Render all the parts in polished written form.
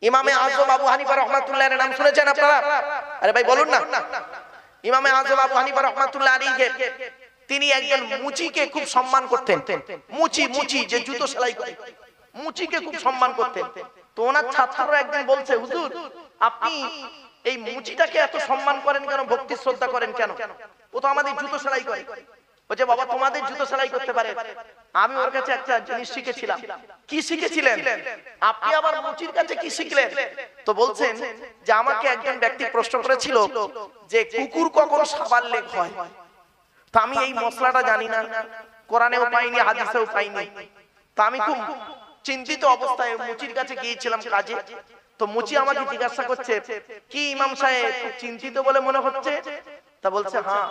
ইমামে আযম আবু হানিফা রাহমাতুল্লাহ এর নাম শুনেছেন আপনারা? আরে ভাই বলুন না। ইমামে আযম আবু হানিফা রাহমাতুল্লাহ আলাইহি তিনি একজন মুচিকে খুব সম্মান করতেন। মুচি যে জুতো সেলাই করে, মুচিকে খুব সম্মান করতেন। তো ওনার ছাত্ররা একদিন বলছে, হুজুর আপনি এই মুচিটাকে এত সম্মান করেন কেন, ভক্তি শ্রদ্ধা করেন কেন? ও তো আমাদের জুতো সেলাই করে। বলছে বাবা তোমাদের জুতো সেলাই করতে পারে, আমি ওর কাছে একটা জিনিস শিখেছিলাম। কি শিখেছিলেন আপনি? আবার মুচির কাছে কি শিখলেন? তো বলছেন যে আমাকে একজন ব্যক্তি প্রশ্ন করেছিল যে কুকুর কখন সাবার লেগ হয়। তো আমি এই মশলাটা জানি না, কোরআনেও পাইনি, হাদিসেও পাইনি। তো আমি খুব চিন্তিত অবস্থায় মুচির কাছে গিয়েছিলাম কাজে। তো মুচি আমাকে জিজ্ঞাসা করছে, কি ইমাম সাহেব চিন্তিত বলে মনে হচ্ছে? তা বলছে হ্যাঁ।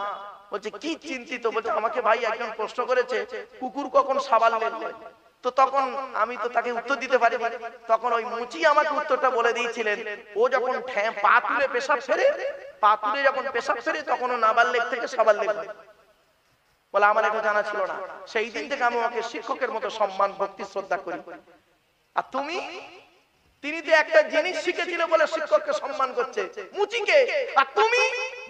বলছে কি চিন্তিত? বলছে আমাকে ভাই একজন প্রশ্ন করেছে কুকুর কখন সাবার লেগ হয়। তো তখন আমি তো তাকে উত্তর দিতে পারিনি। তখন ওই মুচি আমাকে উত্তরটা বলে দিয়েছিলেন, ও যখন পা তুলে পেশাব ফেরে, পা তুলে যখন পেশাব ফেরে তখন ও নাবার লেগ থেকে সাবার লেগ হয়। বলে আমার এটা জানা ছিল না। সেই দিন থেকে আমি ওকে শিক্ষকের মতো সম্মান ভক্তি শ্রদ্ধা করি। আর তুমি? তিনি তো একটা জিনিস শিখেছিল বলে শিক্ষককে সম্মান করছে, মুচিকে। আর তুমি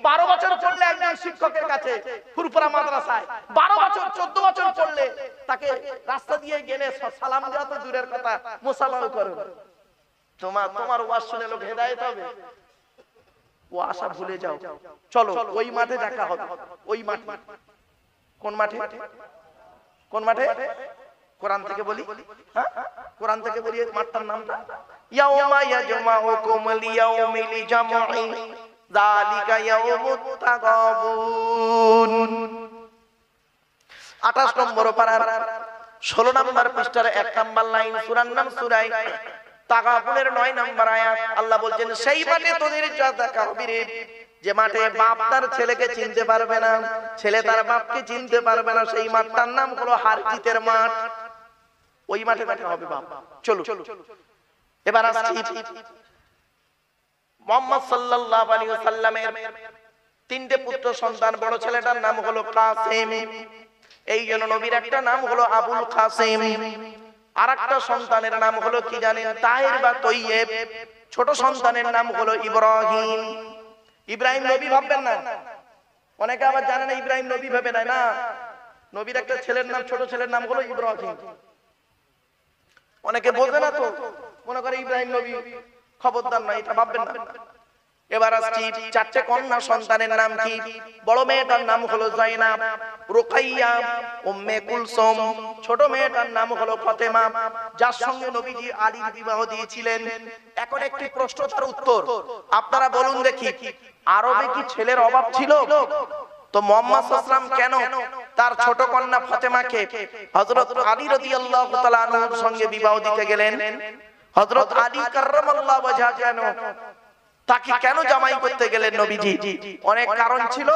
12 বছর পড়লে একজন শিক্ষকের কাছে, ফুরফুরা মাদ্রাসায় 12 বছর 14 বছর পড়লে তাকে রাস্তা দিয়ে গেলে সালাম দেওয়া তো দূরের কথা, মুসাফাও করো। তোমার ওয়াজ শুনে লোক হেদায়েত হবে? ও আশা ভুলে যাও। চলো ওই মাঠে দেখা হবে। ওই মাঠে। কোন মাঠে? কোন মাঠে? কোরআন থেকে বলি, হ্যাঁ কোরআন থেকে বলি মাঠটার নামটা। ইয়াউমা ইয়াজমাউকুম লিয়াউমিল জামঈ যালিকা ইয়াউমুত তাগাবুন। 28 নম্বর পারার 16 নম্বর পৃষ্ঠার 1 নম্বর লাইন, সূরার নাম সূরা তাগাবুনের 9 নম্বর আয়াত। আল্লাহ বলছেন সেই মাঠে তোদের যা দেখা হবে রে, যে মাঠে বাপ তার ছেলেকে চিনতে পারবে না, ছেলে তার বাপকে চিনতে পারবে না, সেই মাঠটার নাম হলো হারজিতের মাঠ। ওই মাঠে দেখা হবে বাপ। চলো এবার আসছি মুহাম্মদ সাল্লাল্লাহু আলাইহি ওয়াসাল্লামের 3টে পুত্র সন্তান। বড় ছেলেটার নাম হলো কাসিম, এই জন্য নবীর একটা নাম হলো আবুল কাসিম। আরেকটা সন্তানের নাম হলো কি জানেন? তাহির বা তৈয়ব। ছোট সন্তানের নাম হলো ইব্রাহিম। ইব্রাহিম নবী ভাববেন না, অনেকে আবার জানেন না ইব্রাহিম নবী ভাবে না। নবীর একটা ছেলের নাম, ছোট ছেলের নাম হলো ইব্রাহিম। অনেকে বোঝে না তো মনে করে ইব্রাহিম নবী, খবরদার না, এটা ভাববেন না। এবার আসছি 4টে কন্যা সন্তানের নাম কি? বড় মেয়েটার নাম হলো যায়নাব, রুকাইয়া, উম্মে কুলসুম। ছোট মেয়েটার নাম হলো ফাতেমা, যার সঙ্গে নবীজি আলীর বিবাহ দিয়েছিলেন। এখন একটি প্রশ্ন তার উত্তর আপনারা বলুন দেখি, আরবে কি ছেলের অভাব ছিল? তো মুহাম্মদ সাল্লাল্লাহু আলাইহি ওয়াসাল্লাম কেন তার ছোট কন্যা ফাতেমাকে হযরত আলী রাদিয়াল্লাহু তাআলা আনহুর সঙ্গে বিবাহ দিতে গেলেন? হযরত আলী কাররামাল্লাহু ওয়াজহা কেন তাকে কেন জামাই করতে গেলেন নবীজি? অনেক কারণ ছিল,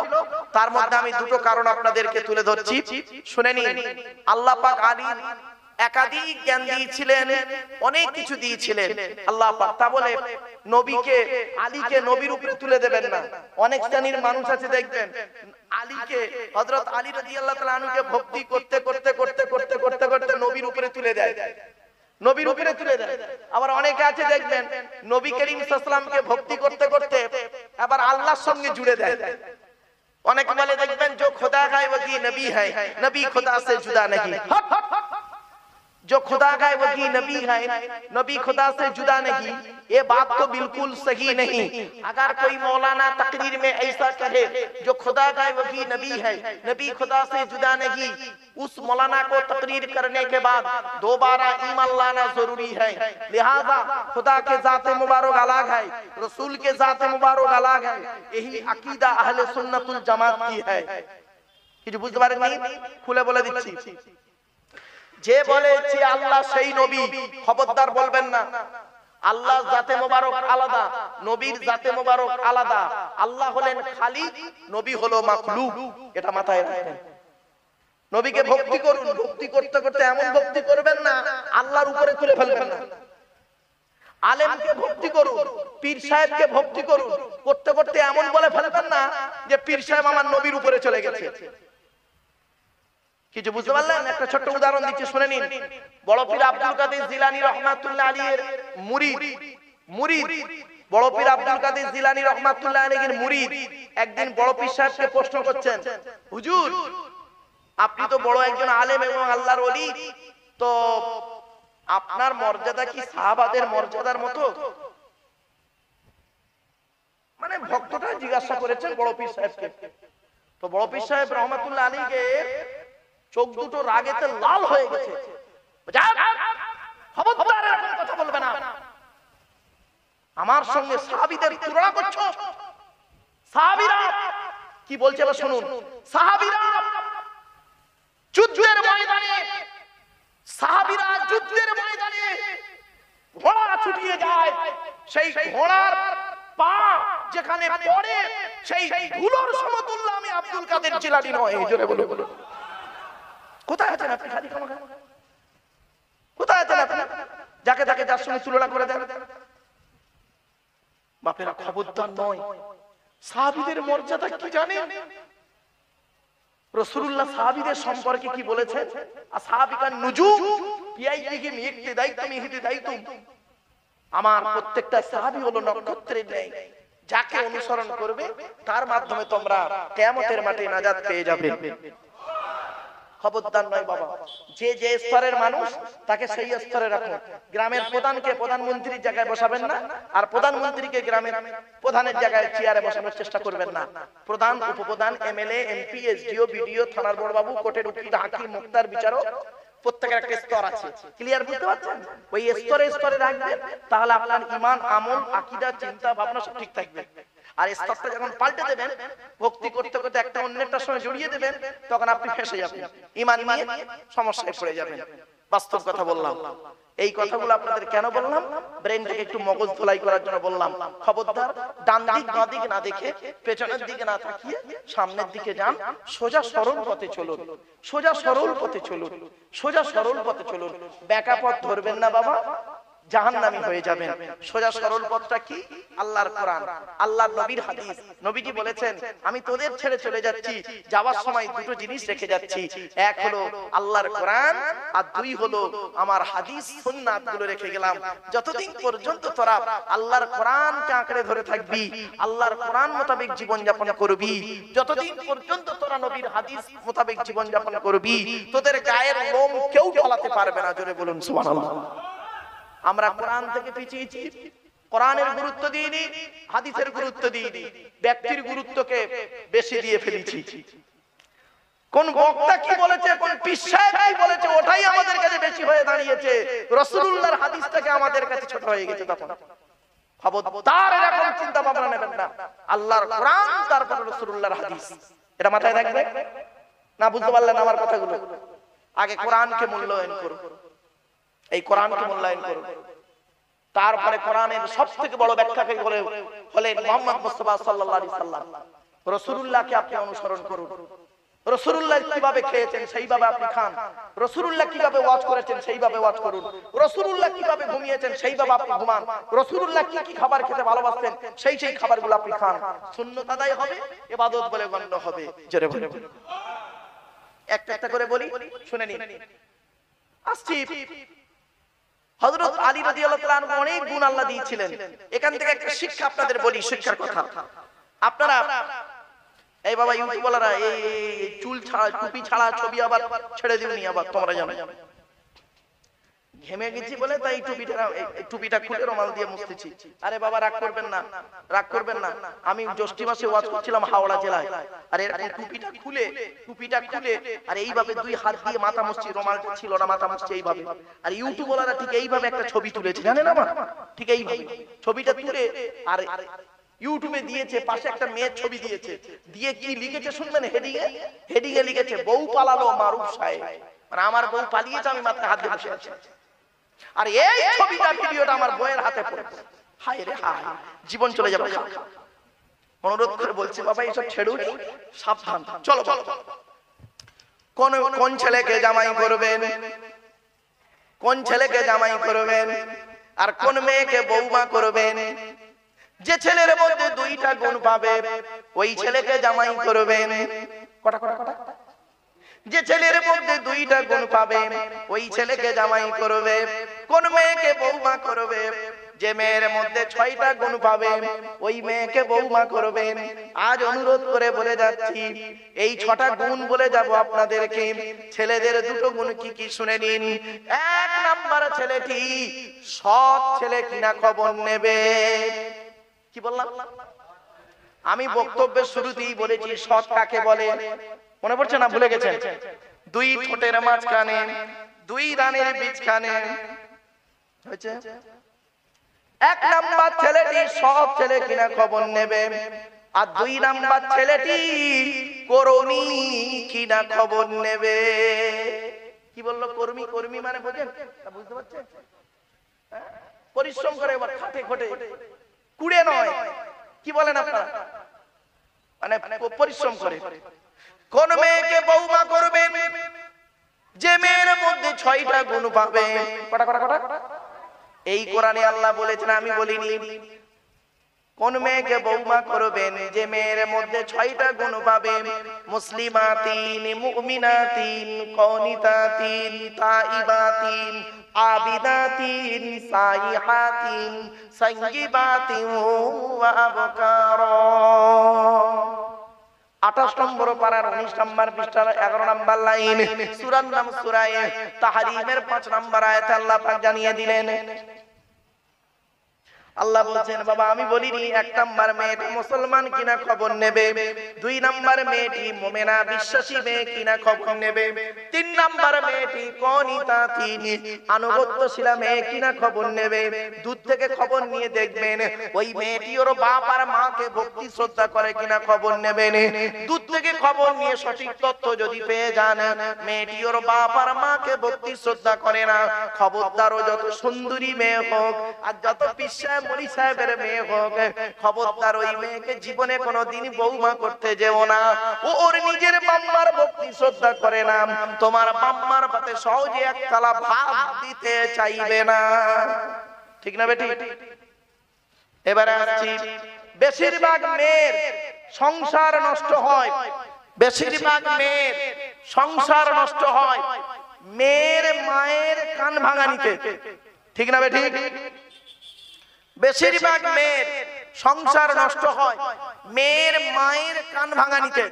তার মধ্যে আমি দুটো কারণ আপনাদেরকে তুলে ধরছি, শুনে নিন। আল্লাহ পাক আলীর একাধিক জ্ঞান দিয়েছিলেন, অনেক কিছু দিয়েছিলেন আল্লাহ পাক। তা বলে নবীকে, আলীকে নবীর উপরে তুলে দেবেন না। অনেক শ্রেণীর মানুষ আছে দেখবেন আলীকে, হযরত আলী রাদিয়াল্লাহু তাআলা আনহুকে ভক্তি করতে করতে করতে করতে করতে করতে নবীর উপরে তুলে দেয়, নবীর উপরে তুলে দেয়। আবার অনেকে আছে দেখবেন নবী করিম সাল্লাল্লাহু আলাইহি ওয়াসাল্লামকে ভক্তি করতে করতে আবার আল্লাহর সঙ্গে জুড়ে দেয়। অনেকে বলে দেখবেন जो खुदा का है वही नबी है, नबी खुदा से जुदा नहीं। जो खुदा का है वही नबी है, नबी खुदा से जुदा नहीं। ये बात तो बिल्कुल सही नहीं। अगर कोई मौलाना तकरीर में ऐसा कहे जो खुदा का है वही नबी है, नबी खुदा से जुदा नहीं, उस मौलाना को तकरीर करने के बाद दोबारा ईमान लाना जरूरी है। लिहाजा खुदा के जाते मुबारक अलग है, रसूल के जाते मुबारक अलग है। यही अकीदा अहले सुन्नतुल जमात की है। কিছু বুঝতে পারেননি? খুলে বলে দিচ্ছি। যে বলেছে আল্লাহ সেই নবী, খবরদার বলবেন না আল্লাহর জাতে মোবারক আলাদা, নবীর জাতে মোবারক আলাদা। আল্লাহ হলেন খালিক, নবী হলো মাখলুক, এটা মাথায় রাখবেন। নবীকে ভক্তি করুন, ভক্তি করতে করতে এমন ভক্তি করবেন না আল্লাহর উপরে তুলে ফেলবেন না। আলেমকে ভক্তি করুন, পীর সাহেবকে ভক্তি করুন, করতে করতে এমন বলে ফেলবেন না যে পীর সাহেব আমার নবীর উপরে চলে গেছে। কিছু বুঝতে পারলেন? একটা ছোট্ট উদাহরণ দিচ্ছি, শুনে নিন। বড় পীর আব্দুল কাদের জিলানী রাহমাতুল্লাহ আলাইহির মুরিদ মুরিদ বড় পীর আব্দুল কাদের জিলানী রহমাতুল্লাহ আলাইহির মুরিদ একদিন বড় পীর সাহেবকে প্রশ্ন করছেন, হুজুর আপনি তো বড় একজন আলেম এবং আল্লাহর ওলি, তো আপনার মর্যাদা কি সাহাবাদের মর্যাদার মতো? মানে ভক্তটা জিজ্ঞাসা করেছেন বড় পীর সাহেবকে। তো বড় পীর সাহেব রহমাতুল্লাহ আলাইহি চোখ দুটো রাগেতে লাল হয়ে গেছে। খবরদার এরকম কথা বলবে না, আমার সঙ্গে সাহাবীদের তুলনা করছো। সাহাবীরা কি বলছে এবার শুনুন। সাহাবীরা যুদ্ধের ময়দানে, সাহাবীরা যুদ্ধের ময়দানে ঘোড়া ছুটিয়ে যায়, সেই ঘোড়ার পা যেখানে পড়ে সেই ধুলোর সমতুল্য আমি আব্দুল কাদের জিলানী নয়। জোরে বলো বলো, কোথায় আছেন আপনি? খালি ক্ষমা, কোথায় আছেন আপনি? যাকে যাকে যার সঙ্গে তুলনা করে দেন। বাপেরা খবরদার নয়, সাহাবীদের মর্যাদা কি জানেন? রাসূলুল্লাহ সাহাবীদের সম্পর্কে কি বলেছেন? আসহাবিকান নুজুম বিআইহিম ইক্তিদাইতুম ইহতিদাইতুম। আমার প্রত্যেকটা সাহাবী হলো নক্ষত্রের ন্যায়, যাকে অনুসরণ করবে তার মাধ্যমে তোমরা কিয়ামতের মাঠে নাজাত পেয়ে যাবে। খবরদার নয় বাবা, যে যে স্তরের মানুষ তাকে সেই স্তরে রাখুন। গ্রামের প্রধানকে প্রধানমন্ত্রীর জায়গায় বসাবেন না, আর প্রধানমন্ত্রীকে গ্রামের প্রধানের জায়গায় চেয়ারে বসানোর চেষ্টা করবেন না। প্রধান, উপপ্রধান, এমএলএ, এমপি, এসডিও, বিডিও, থানার বড়বাবু, কোর্টের উকিল, হাকিম, মুক্তার, বিচারক, প্রত্যেকের একটা স্তর আছে। ক্লিয়ার বুঝতে পারছেন? ওই স্তরে স্তরে রাখবেন, তাহলে আপনার ঈমান, আমল, আকীদা, চিন্তা ভাবনা সব ঠিক থাকবে। আর স্তরটা যখন পাল্টে দেবেন, ভক্তি করতে করতে একটা অন্যটার সঙ্গে জড়িয়ে দেবেন, তখন আপনি ফেঁসে যাবেন, ঈমান নিয়ে সমস্যায় পড়ে যাবেন। বাস্তব কথা বললাম। এই কথাগুলো আপনাদের কেন বললাম? ব্রেনটাকে একটু মগজ ধোলাই করার জন্য বললাম। খবরদার ডান দিক বাঁ দিক না দেখে, পেছনের দিকে না তাকিয়ে সামনের দিকে যান। সোজা সরল পথে চলুন, সোজা সরল পথে চলুন, সোজা সরল পথে চলুন। বেঁকা পথ ধরবেন না বাবা, জাহান্নামী হয়ে যাবেন। সোজা সরল পথটা কি? আল্লাহর কোরআন, আল্লাহর নবীর হাদিস। নবীজি বলেছেন, আমি তোদের ছেড়ে চলে যাচ্ছি, যাওয়ার সময় দুটো জিনিস রেখে যাচ্ছি। এক হলো আল্লাহর কোরআন, আর দুই হলো আমার হাদিস সুন্নাত গুলো রেখে গেলাম। যতদিন পর্যন্ত তোরা আল্লাহর কোরআনকে আঁকড়ে ধরে থাকবি, আল্লাহর কোরআন মোতাবেক জীবন যাপন করবি, যতদিন পর্যন্ত তোরা নবীর হাদিস মোতাবেক জীবন যাপন করবি, তোদের গায়ের লোম কেউ ঢলাতে পারবে না। জোরে বলুন সুবহানাল্লাহ। আমরা কোরআন থেকে পিছিয়েছি, কোরআনের গুরুত্ব দিইনি, হাদিসের গুরুত্ব দিইনি, ব্যক্তির গুরুত্বকে বেশি দিয়ে ফেলেছি। কোন বক্তা কি বলেছে, কোন পীর সাহেব কি বলেছে, ওটাই আমাদের কাছে বেশি হয়ে দাঁড়িয়েছে। রাসূলুল্লাহর হাদিসটাকে আমাদের কাছে ছোট হয়ে গেছে। তখন খবরদার এরকম চিন্তা ভাবনা নেবেন না। আল্লাহর কোরআন, তারপর রাসূলুল্লাহর হাদিস, এটা মাথায় রাখবেন। না বুঝতে পারলেন আমার কথাগুলো? আগে কোরআনকে মূল্যায়ন করুন, এই কোরআনকে মূল্যায়ন করুন। তারপরে কোরআনের সবথেকে বড় ব্যাখ্যাকারী হলেন মুহাম্মদ মুস্তাফা সাল্লাল্লাহু আলাইহি সাল্লাম। রাসূলুল্লাহকে আপনি অনুসরণ করুন। রাসূলুল্লাহ কিভাবে খেয়েছেন সেইভাবে আপনি খান, রাসূলুল্লাহ কিভাবে ওয়াজ করেছেন সেইভাবে ওয়াজ করুন, রাসূলুল্লাহ কিভাবে ঘুমিয়েছেন সেইভাবে আপনি ঘুমান, রাসূলুল্লাহ কি কি খাবার খেতে ভালোবাসতেন সেই সেই খাবারগুলো আপনি খান। সুন্নাত আদায় হবে, ইবাদত বলে গণ্য হবে। জোরে বলুন। একটা একটা করে বলি, শুনে নিন। আসছি, হযরত আলী রাদিয়াল্লাহু তাআলা আনহু অনেক গুণ আল্লাহ দিয়েছিলেন। এখান থেকে একটা শিক্ষা আপনাদের বলি, শিক্ষার কথা। আপনারা এই বাবা ইউটিউবাররা এই চুল ছাড়া, টুপি ছাড়া ছবি আবার ছেড়ে দিওনি, আবার তোমরা জানো ঘেমে গেছি বলে তাই টুপিটা খুলে রুমাল দিয়ে মুছতেছি। আরে বাবা রাগ করবেন না, রাগ করবেন না। আমি জ্যৈষ্ঠ মাসে ওয়াজ করছিলাম হাওড়া জেলায়, আর এরকম টুপিটা খুলে আর এইভাবে দুই হাত দিয়ে মাথা মুছছি, রুমালটা ছিল না, মাথা মুছছি এইভাবে। আর ইউটিউবাররা ঠিক এইভাবে একটা ছবি তুলেছে, জানেন আমার, ঠিক এইভাবে ছবিটা তুলে আর ইউটিউবে দিয়েছে, পাশে একটা মেয়ের ছবি দিয়েছে, দিয়ে কি লিখেছে শুনবেন? হেডিংয়ে লিখেছে, বউ পালালো মারুফ সাহেব। মানে আমার বউ পালিয়েছে, আমি মাথায় হাত দিয়ে বসে আছি। আর এই ছবিটা, ভিডিওটা আমার বউয়ের হাতে পড়েছে। হায় রে হায়, জীবন চলে যাবে। অনুরোধ করে বলছি বাবা, এইসব ছেড়ুন, সাবধান। চলো চলো। কোন ছেলেকে জামাই করবেন, কোন ছেলেকে জামাই করবেন, আর কোন মেয়েকে বৌমা করবেন? যে ছেলের মধ্যে দুইটা গুণ পাবে ওই ছেলেকে জামাই করবেন। কটা কটা কটা? যে ছেলের মধ্যে দুইটা গুণ পাবে ওই ছেলেকে জামাই করবে। কোন মেয়েকে বৌমা করবে? যে মেয়ের মধ্যে 6টা গুণ পাবে ওই মেয়েকে বৌমা করবেন। আজ অনুরোধ করে বলে যাচ্ছি, এই 6টা গুণ বলে যাব আপনাদেরকে। ছেলেদের 2টো গুণ কি কি শুনে নিন। 1 নাম্বার, ছেলেটি সৎ ছেলে কিনা খবর নেবে। কি বললাম? আমি বক্তব্যের শুরুতেই বলেছি সৎ কাকে বলে, মনে পড়ছে না? ভুলে গেছেন? 2 ঠোঁটের মাঝখানে, 2 রানের বীজখানে হয়েছে। 1 নাম্বার ছেলেটি সৎ ছেলে কিনা খবর নেবে, আর 2 নাম্বার ছেলেটি কর্মী কিনা খবর নেবে। কি বললো? কর্মী। কর্মী মানে বোঝেন? বুঝতে পারছেন? পরিশ্রম করে, খাটে খটে, কুড়ে নয়। কি বলেন আপনারা? মানে পরিশ্রম করে। কোন মেয়েকে বৌমা করবেন? যে মেয়ের মধ্যে 6টা গুণ পাবে। কটা কটা কটা? এই কোরআনে আল্লাহ বলেছেন, আমি বলিনি। কোন মেয়েকে বৌমা করবেন? যে মেয়ের মধ্যে 6টা গুণ পাবে। মুসলিমাতিন, মুমিনাতিন, কনিতাতিন, তাইবাতিন, আবিদাতিন, সাইহাতিন, সাইয়্যিবাতিন ওয়া আবকারা। 28 নম্বর পারার 19 নম্বর পৃষ্ঠার 11 নম্বর লাইন, সূরার নাম সূরা তাহরিমের 5 নম্বর আয়াতে আল্লাহ পাক জানিয়ে দিলেন। আল্লাহ বলছেন, বাবা আমি বলিনি 1 নাম্বার মেয়েটি মুসলমান কিনা খবর নেবে, 2 নাম্বার মেয়েটি মুমিনা বিশ্বাসী মেয়ে কিনা খবর নেবে, 3 নাম্বার মেয়েটি কনিতাতিন আনুগত্যশীলা মেয়ে কিনা খবর নেবে। দূর থেকে খবর নিয়ে দেখবেন ওই মেয়েটি ওর বাপ আর মাকে ভক্তি শ্রদ্ধা করে কিনা খবর নেবেন। দূর থেকে খবর নিয়ে সঠিক তথ্য যদি পেয়ে যান মেয়েটি ওর বাপ আর মাকে ভক্তি শ্রদ্ধা করে না, খবরদার ও যত সুন্দরী মেয়ে হোক আর যত পিসা মনি সাহেবের মেয়ে হোক, খবরদার ওই মেয়েকে জীবনে কোনোদিন বৌমা করতে যেও না। ও ওর নিজের বাম্মার ভক্তি শ্রদ্ধা করে না, তোমার বাম্মার পাতে সহজে এক থালা ভাত দিতে চাইবে না। ঠিক না বেটি? এবারে আসছি, বেশিরভাগ মেয়ের সংসার নষ্ট হয়, বেশিরভাগ মেয়ের সংসার নষ্ট হয় মেয়ের মায়ের কান ভাঙানিতে। ঠিক না বেটি? বেশিরভাগ মেয়ের সংসার নষ্ট হয় মেয়ের মায়ের কান ভাঙানিতে।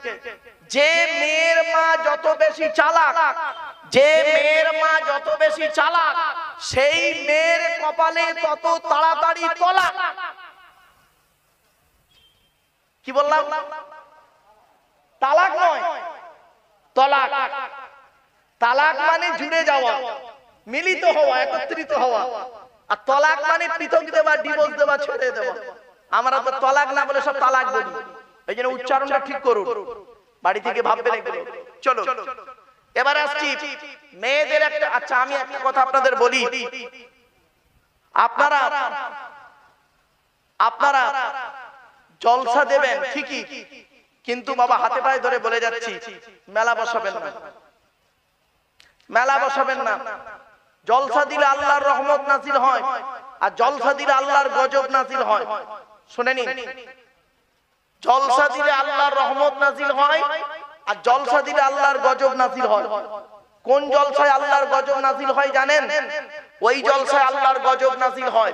যে মেয়ের মা যত বেশি চালাক, যে মেয়ের মা যত বেশি চালাক, সেই মেয়ের কপালে তত তাড়াতাড়ি তলাক। কি বললাম? তালাক নয়, তলাক। তালাক মানে জুড়ে যাওয়া, মিলিত হওয়া, একত্রিত হওয়া। আর তলাক মানে পৃথক দেওয়া, ডিভোর্স দেওয়া, ছেড়ে দেওয়া। আমরা তো তলাক না বলে সব তালাক বলি। এই জন্য উচ্চারণটা ঠিক করুন, বাড়ি থেকে ভাববেন এগুলো। চলো এবার আসছি মেয়েদের একটা। আচ্ছা আমি একটা কথা আপনাদের বলি, আপনারা আপনারা জলসা দেবেন ঠিকই, কিন্তু বাবা হাতে পায়ে ধরে বলে যাচ্ছি মেলা বসাবেন না, মেলা বসাবেন না। জলসা দিলে আল্লাহর রহমত নাজিল হয়, আর জলসা দিলে আল্লাহর গজব নাজিল হয়। শুনে নিন, জলসা দিলে আল্লাহর রহমত নাজিল হয়, আর জলসা দিলে আল্লাহর গজব নাজিল হয়। কোন জলসায় আল্লাহর গজব নাজিল হয় জানেন? ওই জলসায় আল্লাহর গজব নাজিল হয়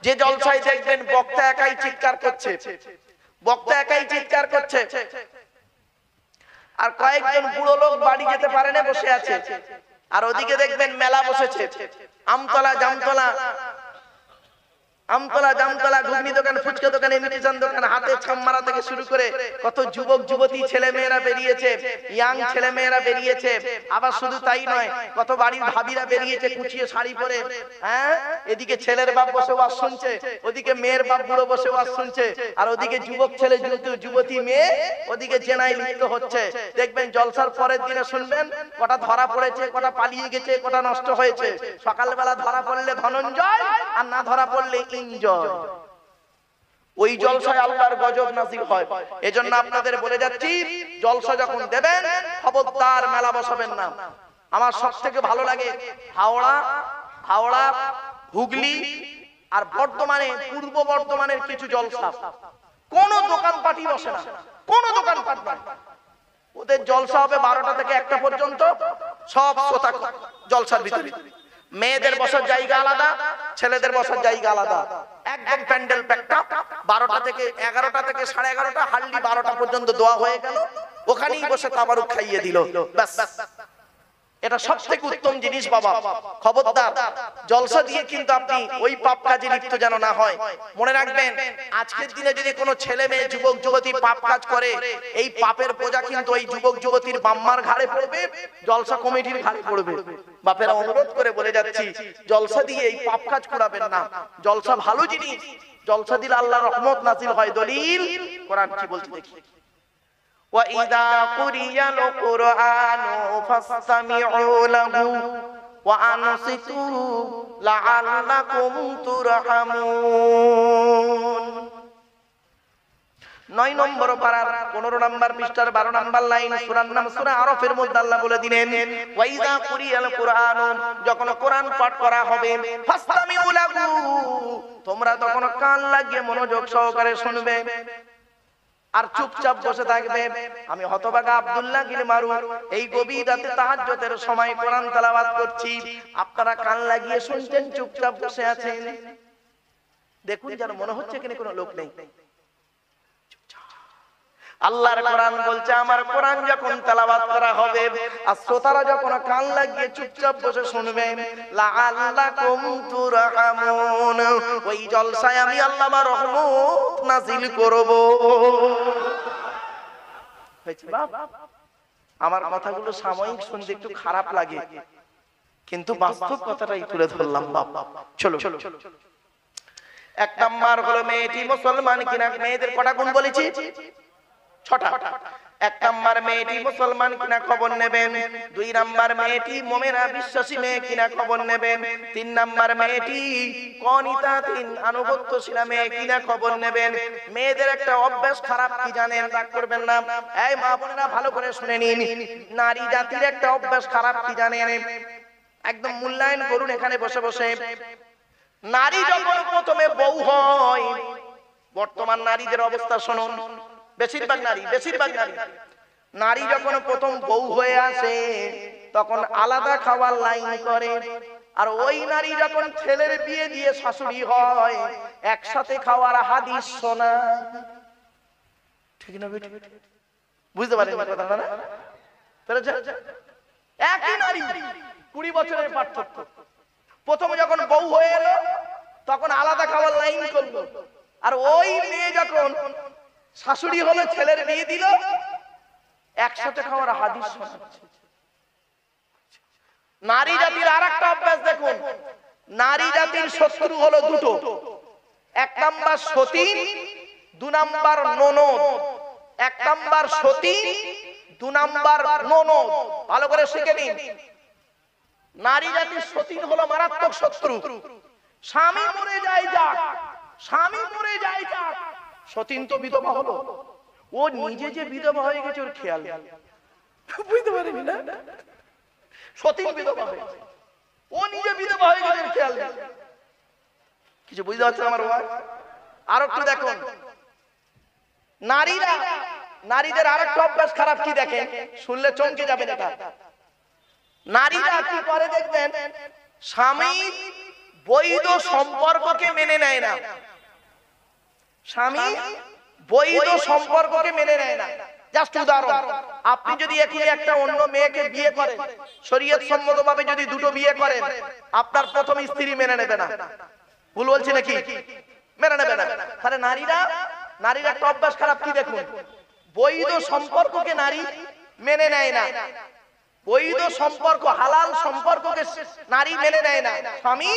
যে জলসায় দেখবেন বক্তা একাই চিৎকার করছে, বক্তা একাই চিৎকার করছে, আর কয়েকজন বুড়ো লোক বাড়ি যেতে পারে না, বসে আছে। আর ওদিকে দেখবেন মেলা বসেছে, আমতলা জামতলা, আমতলা জামতলা, ঘুগনি দোকান, ফুচকা দোকান, ইমিটেশন দোকান, হাতে ছাম্মারা থেকে শুরু করে কত যুবক যুবতী ছেলে মেয়েরা বেরিয়েছে, ইয়াং ছেলে মেয়েরা বেরিয়েছে। আবার শুধু তাই নয়, কত বাড়ির ভাবিরা বেরিয়েছে কুচিয়ে শাড়ি পরে। হ্যাঁ, এদিকে ছেলের বাপ বসে ওয়াজ শুনছে, ওদিকে মেয়ের বাপ বুড়ো বসে ওয়াজ শুনছে, আর ওদিকে যুবক ছেলে যুবতী মেয়ে ওদিকে জেনায় লিপ্ত হচ্ছে। দেখবেন জলসার পরের দিনে শুনবেন কটা ধরা পড়েছে, কটা পালিয়ে গেছে, কটা নষ্ট হয়েছে। সকালবেলা ধরা পড়লে ধনঞ্জয়, আর না ধরা পড়লে এনজয়। ওই জলসায় আল্লাহর গজব নাজিল হয়। এজন্য আপনাদের বলে যাচ্ছি জলসা যখন দেবেন খবরদার মেলা বসাবেন না। আমার সবথেকে ভালো লাগে হাওড়া, হুগলি আর বর্ধমানে, পূর্ব বর্ধমানের কিছু জলসা কোন দোকান পাটি বসে না, কোন দোকান পাট না। ওদের জলসা হবে 12টা থেকে 1টা পর্যন্ত, সব শ্রোতা জলসার ভিতরে। মেয়েদের বসার জায়গা আলাদা, ছেলেদের বসার জায়গা আলাদা। একদম প্যান্ডেল প্যাকটা 12টা থেকে 11টা থেকে 11:30 হার্ডলি 12টা পর্যন্ত দোয়া হয়ে গেল, ওখানেই বসে তাবারুক খাইয়ে দিল, ব্যাস। এটা সবথেকে উত্তম জিনিস বাবা। খবরদার, জলসা দিয়ে কিন্তু আপনি ওই পাপ কাজে লিপ্ত যেন না হয়। মনে রাখবেন, আজকের দিনে যদি কোনো ছেলে মেয়ে যুবক যুবতী পাপ কাজ করে, এই পাপের বোঝা কিন্তু ওই যুবক যুবতীর বাম্মার ঘাড়ে পড়বে, জলসা কমিটির ঘাড়ে পড়বে। বাপেরা অনুরোধ করে বলে যাচ্ছি, জলসা দিয়ে এই পাপ কাজ করাবেন না। জলসা ভালো জিনিস, জলসা দিলে আল্লাহর রহমত নাযিল হয়। দলিল কোরআন কি বলছে দেখি, وَإِذَا قُرِئَ الْقُرْآنُ فَاسْتَمِعُوا لَهُ وَأَنصِتُوا لَعَلَّكُمْ تُرْحَمُونَ। 9 নম্বর পারার 15 নম্বর পৃষ্ঠার 12 নম্বর লাইন, সূরার নাম সূরা আরাফের মধ্যে আল্লাহ বলে দিলেন, ওয়াইদা কুরিয়াল কুরআন, যখন কোরআন পাঠ করা হবে, ফাসতামিউ লাহু, তোমরা তখন কান লাগিয়ে মনোযোগ সহকারে শুনবে আর চুপচাপ বসে থাকবে। আমি হতভাগা আব্দুল্লাহ গিলমারু এই গভীর রাতে তাহাজ্জুদের সময় কোরআন তেলাওয়াত করছি, আপনারা কান লাগিয়ে শুনছেন, চুপচাপ বসে আছেন। দেখুন যেন মনে হচ্ছে এখানে কোনো লোক নেই। আল্লাহর কোরআন বলছে, আমার কোরআন যখন তেলাওয়াত করা হবে আর শ্রোতারা যখন কান লাগিয়ে চুপচাপ বসে শুনবে, লাআল্লাকুম তুরহামুন, ওই জলসায় আমি আল্লাহ আমার রহমত নাযিল করব। আমার কথাগুলো সাময়িক শুনতে একটু খারাপ লাগে, কিন্তু বাস্তব কথাটাই তুলে ধরলাম বাবা। চলো, 1 নাম্বার হলো মেয়েটি মুসলমান কিনা। মেয়েদের কটা গুণ বলেছি? 6টা। 1 নাম্বার মেয়েটি মুসলমান কিনা খবর নেবেন। 2 নাম্বার মেয়েটি মুমিনা বিশ্বাসী মেয়ে কিনা খবর নেবেন। 3 নাম্বার মেয়েটি কনিতাতিন আনুগত্যশীল মেয়ে কিনা খবর নেবেন। মেয়েদের একটা অভ্যাস খারাপ কি জানেন? রাগ করবেন না, এই মা বোনেরা ভালো করে শুনে নিন। নারী জাতির একটা অভ্যাস খারাপ কি জানেন? একদম মূল্যায়ন করুন এখানে বসে বসে। নারী যখন প্রথমে বউ হয়, বর্তমান নারীদের অবস্থা শুনুন, বেশিরভাগ নারী যখন প্রথম বউ হয়ে আসে তখন আলাদা খাওয়ার লাইন করে, আর ওই নারী যখন ছেলের বিয়ে দিয়ে শাশুড়ি হয় একসাথে খাওয়ার হাদিস শোনায়। ঠিক না বেটি? বুঝতে পারেন কথাটা না? একই নারী, 20 বছরের পার্থক্য। প্রথমে যখন বউ হয়ে এলো তখন আলাদা খাওয়ার লাইন করলো, আর ওই মেয়ে যখন শাশুড়ি হলো ছেলের বিয়ে দিল একসাথে খাওয়ার হাদিস শোনাচ্ছে। নারী জাতির আরেকটা অভ্যাস দেখুন, নারী জাতির শত্রু হলো দুটো, 1 নাম্বার সতীন, 2 নাম্বার ননদ। 1 নাম্বার সতীন, 2 নাম্বার ননদ। ভালো করে শিখে নিন, নারী জাতির সতীন হলো মারাত্মক শত্রু। স্বামী মরে যায় যাক, স্বামী মরে যায় যাক, সতীন তো বিধবা হলো, ও নিজে যে বিধবা হয়ে গেছে ওর খেয়াল নেই। বুঝতে পারবি না? সতীন বিধবা হয়েছে, ও নিজে বিধবা হয়ে গেছে, খেয়াল নেই। কিছু বুঝতে পারছেন আমার ওয়াজ? আর একটু দেখুন, নারীদের আরেকটা অভ্যাস খারাপ কি দেখেন, শুনলে চমকে যাবেন। এটা নারীরা কি করে দেখবেন, স্বামী বৈধ সম্পর্ককে মেনে নেয় না। স্বামী বৈধ সম্পর্ককে মেনে নেয় না। জাস্ট উদাহরণ, আপনি যদি এখনই একটা অন্য মেয়েকে বিয়ে করেন, শরীয়ত সম্মতভাবে যদি 2টো বিয়ে করেন, আপনার প্রথম স্ত্রী মেনে নেবে না। ভুল বলছি নাকি? মেনে নেবে না। তাহলে নারীর একটা অভ্যাস খারাপ কি দেখুন, বৈধ সম্পর্ককে নারী মেনে নেয় না। বৈধ সম্পর্ক, হালাল সম্পর্ককে নারী মেনে নেয় না। স্বামী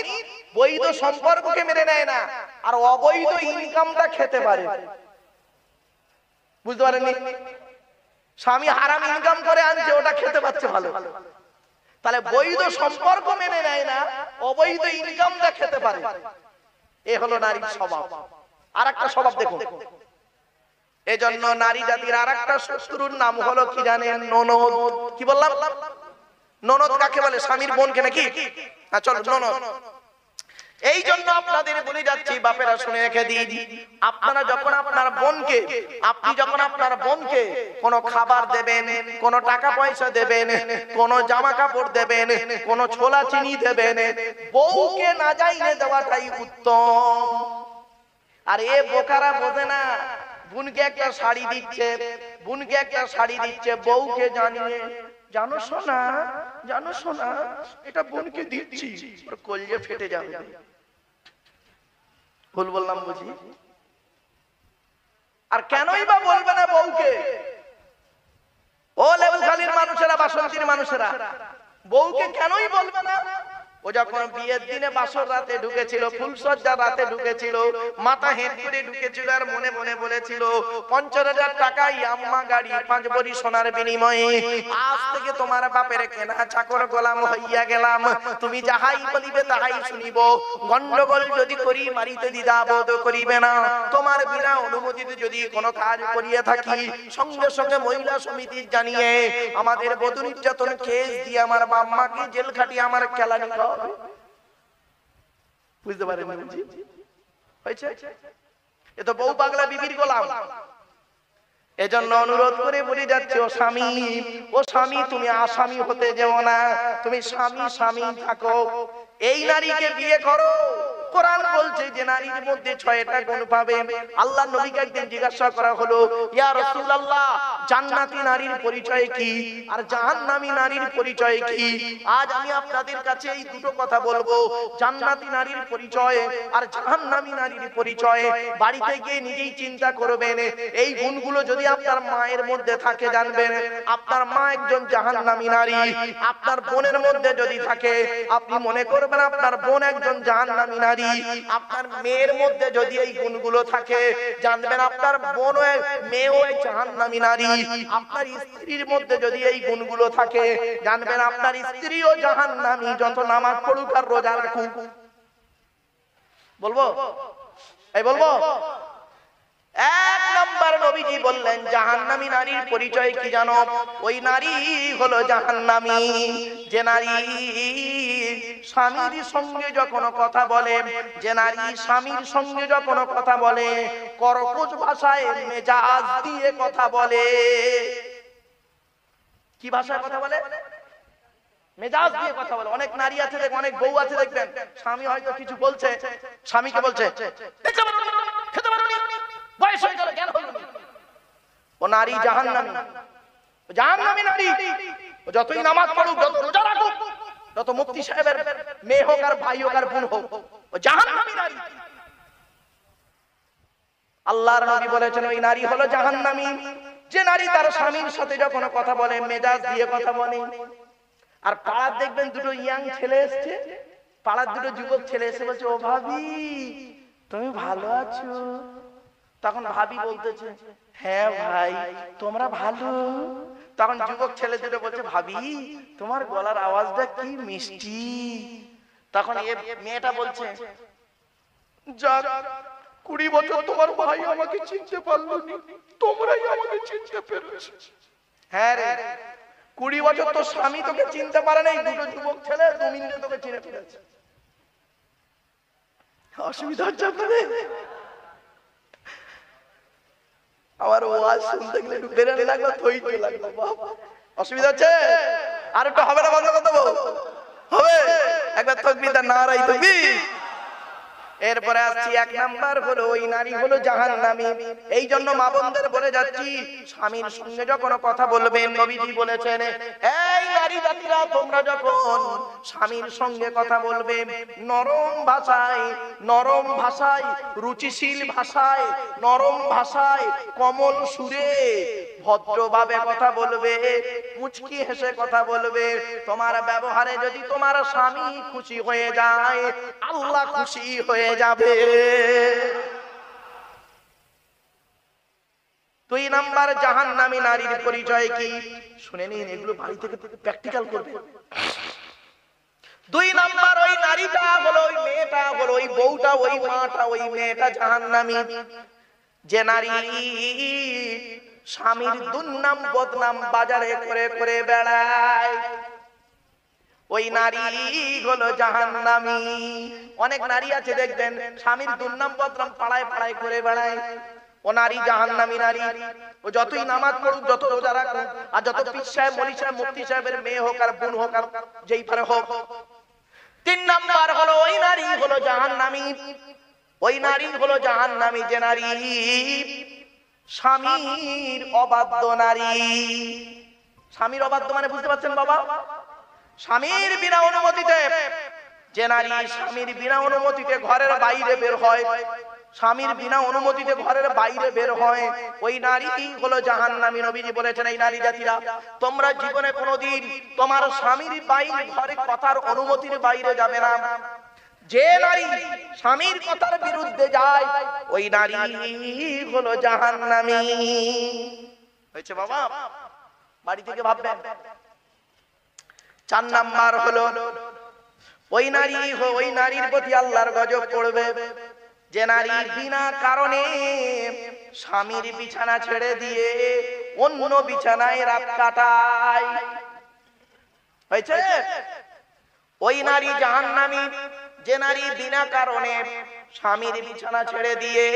বৈধ সম্পর্ককে মেনে নেয় না, আর অবৈধ ইনকামটা খেতে পারে। বুঝতে পারেননি? স্বামী হারাম ইনকাম করে আনছে, ওটা খেতে পাচ্ছে ভালো। তাহলে বৈধ সম্পর্ক মেনে নেয় না, অবৈধ ইনকামটা খেতে পারে। এ হলো নারীর স্বভাব। আরেকটা স্বভাব দেখুন, এজন্য নারী জাতির আরেকটা শত্রুর নাম হলো কি জানেন? ননদ। কি বললাম? ননদ কাকে বলে? স্বামীর বোনকে নাকি? চলো, ননদ। এই জন্য আপনাদের বলে যাচ্ছি বাপেরা শুনে রেখে দিন, আপনারা যখন আপনার বোনকে, আপনি যখন আপনার বোনকে কোনো খাবার দেবেন, কোনো টাকা পয়সা দেবেন, কোনো জামা কাপড় দেবেন, কোনো ছোলা চিনি দেবেন, বউকে না যাইনে দেওয়াটাই উত্তম। আর এ বোকারা বোঝে না, বোনকে একটা শাড়ি দিচ্ছে, বোনকে একটা শাড়ি দিচ্ছে, বউকে জানিয়ে, জানো শোনা, জানো শোনা, এটা বোনকে দিচ্ছি, ওর কলিজা ফেটে যাবে। ভুল বললাম বুঝি? আর কেনই বা বলবে না বউকে? ও লেবুখালীর মানুষেরা, বাসন্তীর মানুষেরা, বউকে কেনই বলবে না? ও যখন বিয়ের দিনে বাসর রাতে ঢুকেছিল, ফুলসজ্জা রাতে ঢুকেছিল, মাথা হেঁট করে ঢুকেছিল, আর মনে মনে বলেছিল 50,000 টাকা ইয়াম্মা গাড়ি 5 ভরি সোনার বিনিময়ে আজ থেকে তোমার বাপের কেনা চাকর গোলাম হইয়া গেলাম, তুমি যাহাই বলিবে তাহাই শুনিব, গন্ডগোল যদি করি মারিতে দ্বিধা বোধ করিবে না, তোমার বিনা অনুমতিতে যদি কোনো কাজ করিয়া থাকি সঙ্গে সঙ্গে মহিলা সমিতি জানিয়ে আমাদের বধূ নির্যাতন কেস দিয়ে আমার বাম্মাকে জেল খাটিয়ে আমার কেলানি খাওয়া। বুঝতে পারেন হয়েছে? এ তো বউ পাগলা বিবির গোলাম। এজন্য অনুরোধ করে বলে যাচ্ছে, ও স্বামী, ও স্বামী, তুমি আসামি হতে যেও না, তুমি স্বামী স্বামী থাকো, এই নারীকে বিয়ে করো। কোরআন বলছে যে নারীর মধ্যে 6টা গুণ পাবে। আল্লাহর নবীকে একদিন জিজ্ঞাসা করা হলো, ইয়া রাসূলুল্লাহ, জান্নাতি নারীর পরিচয় কি আর জাহান্নামী নারীর পরিচয় কি? আজ আমি আপনাদের কাছে এই দুটো কথা বলবো, জান্নাতি নারীর পরিচয় আর জাহান্নামী নারীর পরিচয়। বাড়িতে গিয়ে নিজেই চিন্তা করবেন, এই গুণগুলো যদি আপনার মায়ের মধ্যে থাকে, জানবেন আপনার মা একজন জাহান্নামী নারী। আপনার বোনের মধ্যে যদি থাকে, আপনি মনে করবেন আপনার বোন একজন জাহান্নামী নারী। আপনার মেয়ের মধ্যে যদি এই গুণগুলো থাকে, জানবেন আপনার বোন মেয়েও জাহান্নামী নারী। আপনার স্ত্রীর মধ্যে যদি এই গুণগুলো থাকে, জানবেন আপনার স্ত্রীও জাহান্নামী, যত নামাজ পড়ুক আর রোজা রাখুক। বলবো? এই বলবো? 1 নাম্বার নবীজি বললেন জাহান্নামী নারীর পরিচয় কি জানো? ওই নারী হলো জাহান্নামী যে নারী স্বামীর সঙ্গে যখন কথা বলে, যে নারী স্বামীর সঙ্গে যখন কথা বলে কর্কশ ভাষায় মেজাজ দিয়ে কথা বলে। কি ভাষায় কথা বলে? মেজাজ দিয়ে কথা বলে। অনেক নারী আছে দেখবেন, অনেক বউ আছে দেখবেন, স্বামী হয়তো কিছু বলছে, স্বামীকে বলছে খেতে পারোনি, বয়স হয়ে গেল, জ্ঞান হলো না। ও নারী জাহান্নামী, জাহান্নামী নারী। ও যতই নামাজ পড়ুক, যত রোজা রাখুক, যত মুফতি সাহেবের মেয়ে হোক আর ভাই হোক আর বোন হোক, ও জাহান্নামী নারী। আল্লাহর নবী বলেছেন ওই নারী হলো জাহান্নামী যে নারী তার স্বামীর সাথে যখন কথা বলে মেজাজ দিয়ে কথা বলে। আর পাড়ার দেখবেন দুটো ইয়াং ছেলে এসছে, পাড়ার দুটো যুবক ছেলে এসে বলছে, ও ভাবি তুমি ভালো আছো? তখন ভাবি বলতেছে, হ্যাঁ ভাই, তোমরা ভালো? তখন যুবক ছেলে দুটো বলছে, ভাবি তোমার গলার আওয়াজটা কি মিষ্টি। তখন এই মেয়েটা বলছে, যাক 20 বছর তোমার ভাই আমাকে চিনতে পারলো না, তোমরাই আমাকে চিনতে পেরেছো। হ্যাঁ রে, 20 বছর তো স্বামী তোকে চিনতে পারে নাই, দুটো যুবক ছেলে 2 মিনিটে তোকে চিনে ফেলেছে। অসুবিধা হচ্ছে আপনাদের? আমার ওয়াজ শুনতে গেলে একটু বেরেন লাগলো, থইতে লাগলো, বাবা অসুবিধা হচ্ছে? আর একটু হবে না? বন্ধ করে দেবো? হবে? একবার তাকবীর আর নারায়ে তাকবীর। এরপরে আসছি 1 নাম্বার হলো ওই নারী হলো জাহান্নামী। এই জন্য মা বোনদের বলে যাচ্ছি, স্বামীর সঙ্গে যখন কথা বলবেন, নবীজি বলেছেন এই নারী জাতিরা তোমরা যখন স্বামীর সঙ্গে কথা বলবে নরম ভাষায়, নরম ভাষায়, রুচিশীল ভাষায়, নরম ভাষায়, কমল সুরে, ভদ্রভাবে কথা বলবে, মুচকি হেসে কথা বলবে। তোমার ব্যবহারে যদি তোমার স্বামী খুশি হয়ে যায়, আল্লাহ খুশি হয়ে যাবে। 2 নাম্বার জাহান্নামী নারীর পরিচয় কি? শুনে নিন, এগুলো বাড়ি থেকে প্র্যাকটিক্যাল করবে। 2 নাম্বার ওই নারীটা হলো, ওই মেয়েটা হলো, ওই বউটা, ওই মাটা, ওই মেয়েটা জাহান্নামী যে নারী স্বামীর দুর্নাম বদনাম বাজারে করে করে বেড়ায়। ওই নারী হলো জাহান্নামী। অনেক নারী আছে দেখবেন স্বামীর দুর্নাম বদনাম পাড়ায় পাড়ায় করে বেড়ায়, ও নারী জাহান্নামী নারী। ও যতই নামাজ পড়ুক, যত রোজা রাখুক, আর যত পীর সাহেব, মলি সাহেব, মুফতি সাহেবের মেয়ে হোক আর বোন হোক আর যেই পারে হোক, 3 নাম্বার হলো ওই নারী হলো জাহান্নামী। ওই নারী হলো জাহান্নামী যে নারী স্বামীর অবাধ্য নারী। স্বামীর অবাধ্য মানে বুঝতে পারছেন বাবা? স্বামীর বিনা অনুমতিতে যে নারী স্বামীর বিনা অনুমতিতে ঘরের বাইরে বের হয়, স্বামীর বিনা অনুমতিতে ঘরের বাইরে বের হয়, ওই নারী হলো জাহান্নামী। নবীজি বলেছেন, এই নারী জাতিরা তোমরা জীবনে কোনোদিন তোমার স্বামীর বাইরে ঘরে কথার অনুমতির বাইরে যাবে না। যে নারী স্বামীর কথার বিরুদ্ধে যায় ওই নারী হলো জাহান্নামী। হয়েছে বাবা? বাড়ি থেকে ভাববেন। 4 নাম্বার হলো ওই নারীর প্রতি আল্লাহর গজব পড়বে যে নারী বিনা কারণে স্বামীর বিছানা ছেড়ে দিয়ে অন্য বিছানায় রাত কাটায়। হয়েছে? ওই নারী জাহান্নামী যে নারী বিনা কারণে স্বামীর বিছানা ছেড়ে দিয়ে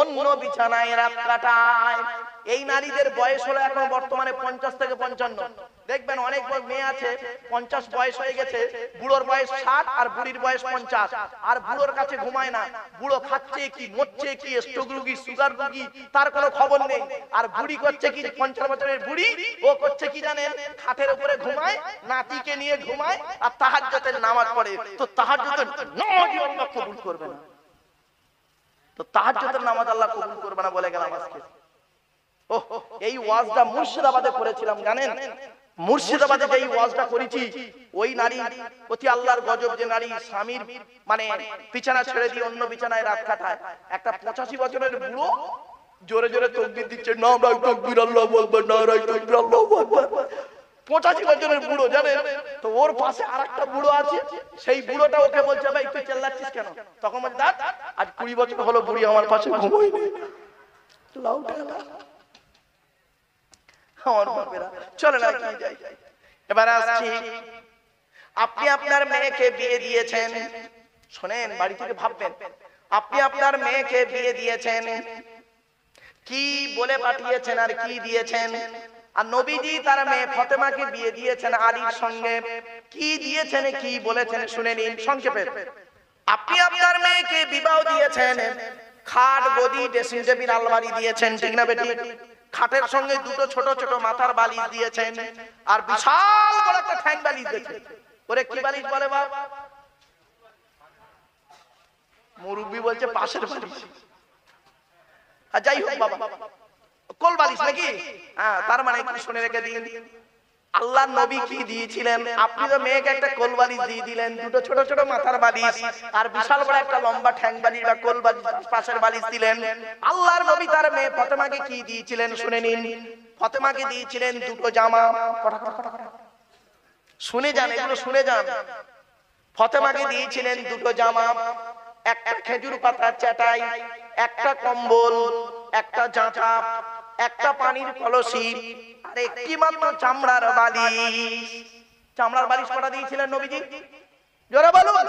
অন্য বিছানায় রাত কাটায়। এই নারীদের বয়স হলো এখন বর্তমানে 50 থেকে 55। দেখবেন অনেক মেয়ে আছে 50 বয়স হয়ে গেছে, বুড়োর বয়স 60 আর বুড়ির বয়স 50, আর বুড়োর কাছে ঘুমায় না। বুড়ো খাচ্ছে কি, মরছে কি, স্ট্রোক রোগী, সুগার রোগী, তার কোনো খবর নেই। আর বুড়ি করছে কি, 50 বছরের বুড়ি, ও করছে কি জানেন? খাটের উপরে ঘুমায়, নাতিকে নিয়ে ঘুমায় আর তাহাজ্জুদের নামাজ পড়ে। তো তাহাজ্জুদের নামাজ আল্লাহ কবুল করবে না। তো তাহাজ্জুদের নামাজ আল্লাহ কবুল করবে না বলে গেলাম আজকে। এই ওয়াজটা মুর্শিদাবাদে করেছিলাম জানেন? মুর্শিদাবাদে যেই ওয়াজটা করেছি, ওই নারী প্রতি আল্লাহর গজব যে নারী স্বামীর মানে বিছানা ছেড়ে দিয়ে অন্য বিছানায় রাত কাটায়। একটা 85 বছরের বুড়ো জোরে জোরে তাকবীর দিচ্ছে, নারায়ে তাকবীর আল্লাহু আকবার, নারায়ে তাকবীর আল্লাহু আকবার। 85 বছরের বুড়ো জানেন? তো ওর পাশে আরেকটা বুড়ো আছে, সেই বুড়োটা ওকে বলছে, ভাই তুই চেল্লাচ্ছিস কেন? তখন বলছে, দাদ আজ 20 বছর হলো বুড়ি আমার পাশে ঘুমোয়নি। লাউডালা আমার বাপেরা চলে না কি যাই। এবার আসছি, আপনি আপনার মেয়েকে বিয়ে দিয়েছেন, শুনেন বাড়ি থেকে ভাববেন, আপনি আপনার মেয়েকে বিয়ে দিয়েছেন, কি বলে পাঠিয়েছেন আর কি দিয়েছেন? আর নবীজি তার মেয়ে ফাতেমাকে বিয়ে দিয়েছেন আলীর সঙ্গে, কি দিয়েছেন কি বলেছেন শুনে নিন সংক্ষেপে। আপনি আপনার মেয়েকে বিবাহ দিয়েছেন, খাট, গদি, ড্রেসিং টেবিল, আলমারি দিয়েছেন, ঠিক না বেটি? খাটের সঙ্গে 2টো ছোট ছোট মাথার বালিশ দিয়েছেন, আর বিশাল বড় একটা ঠ্যাং বালিশ দিয়েছেন। ওরে কি বালিশ বলে বাপ? মুরব্বি বলছে পাশের বালিশ। আর যাই হোক বাবা, কোল বালিশ নাকি? হ্যাঁ, তার মানে কি শুনে রেখে দিন, আল্লাহর নবী কি দিয়েছিলেন? আপনি তো মেয়েকে একটা কোল বালিশ দিয়ে দিলেন, 2টো ছোট ছোট মাথার বালিশ আর বিশাল বড় একটা লম্বা ঠ্যাং বালিশ বা কোল বালিশ পাশের বালিশ দিলেন। আল্লাহর নবী তার মেয়ে ফাতেমাকে কি দিয়েছিলেন শুনে নিন। ফাতেমাকে দিয়েছিলেন 2টো জামা। শুনে যান, এগুলো শুনে যান। ফাতেমাকে দিয়েছিলেন 2টো জামা, একটা খেজুর পাতার চাটাই, একটা কম্বল, একটা জাঁটা, একটা পানির কলসি, আর একটি মাত্র চামড়ার বালিশ। চামড়ার বালিশ কটা দিয়েছিলেন নবীজি? জোরে বলুন।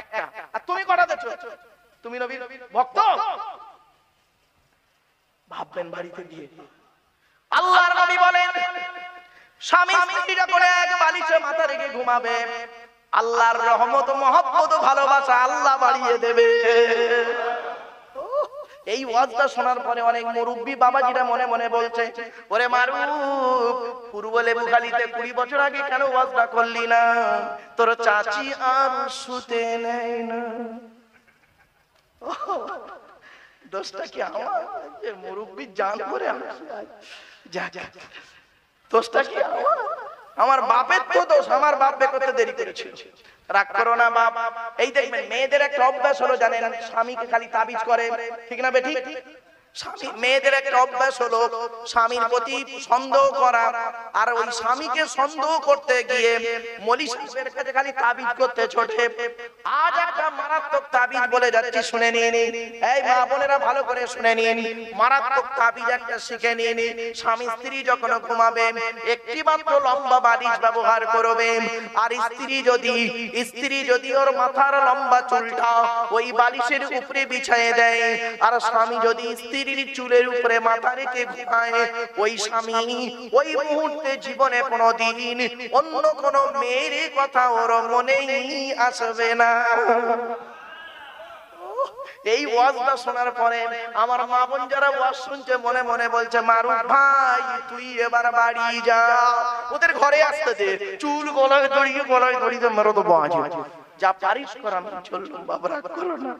একটা। আর তুমি কটা দিয়েছো? তুমি নবীর ভক্ত? ভাববেন বাড়িতে গিয়ে। আল্লাহর নবী বলেন, স্বামী স্ত্রী যখন এক বালিশে মাথা রেখে ঘুমাবে, আল্লাহর রহমত, মহব্বত, ভালোবাসা আল্লাহ বাড়িয়ে দেবে। এই ওয়াজটা শোনার পরে অনেক মুরব্বি বাবাজিরা মনে মনে বলছে, ওরে মারুফ, পূর্ব লেবুখালীতে 20 বছর আগে কেন ওয়াজটা করলি না? তোর চাচি আর শুতে নেয় না। দোষটা কি আমার? মুরব্বি জান করে যা যা, দোষটা কি আমার বাপের? তো দোষ, আমার বাপ বেকতে দেরি করেছিল। রাগ করো না বাপ। এই দেখবেন মেয়েদের একটা অভ্যাস হলো জানেন, স্বামীকে খালি তাবিজ করে, ঠিক না বেটি? স্বামী মেয়েদের একটা অভ্যাস হলো স্বামীর প্রতি সন্দেহ করা, আর ওই স্বামীকে সন্দেহ করতে গিয়ে মলি সাহেবের কাছে খালি তাবিজ করতে ছোটে। আজ একটা মারাত্মক তাবিজ বলে যাচ্ছি, শুনে নিয়ে নি। এই মা বোনেরা ভালো করে শুনে নিয়ে নি, মারাত্মক তাবিজ একটা শিখে নিয়ে নি। স্বামী স্ত্রী যখন ঘুমাবে একটি মাত্র লম্বা বালিশ ব্যবহার করবে, আর স্ত্রী যদি ওর মাথার লম্বা চুলটা ওই বালিশের উপরে বিছায়ে দেয়, আর স্বামী যদি স্ত্রীর চুলের উপরে মাথা রেখে ঘুমায়, ওই স্বামী ওই মুহূর্তে জীবনে কোনোদিন অন্য কোন মেয়ের কথা ওর মনেই আসবে না। এই ওয়াজটা শোনার পরে আমার মা বোন যারা ওয়াজ শুনছে মনে মনে বলছে, মারুফ ভাই তুই এবার বাড়ি যা, ওদের ঘরে আসতে দে, চুল গলায় দড়িয়ে মারো তো বাজ যা পারিস কর, আমি চললাম বাবা, রাগ করো না।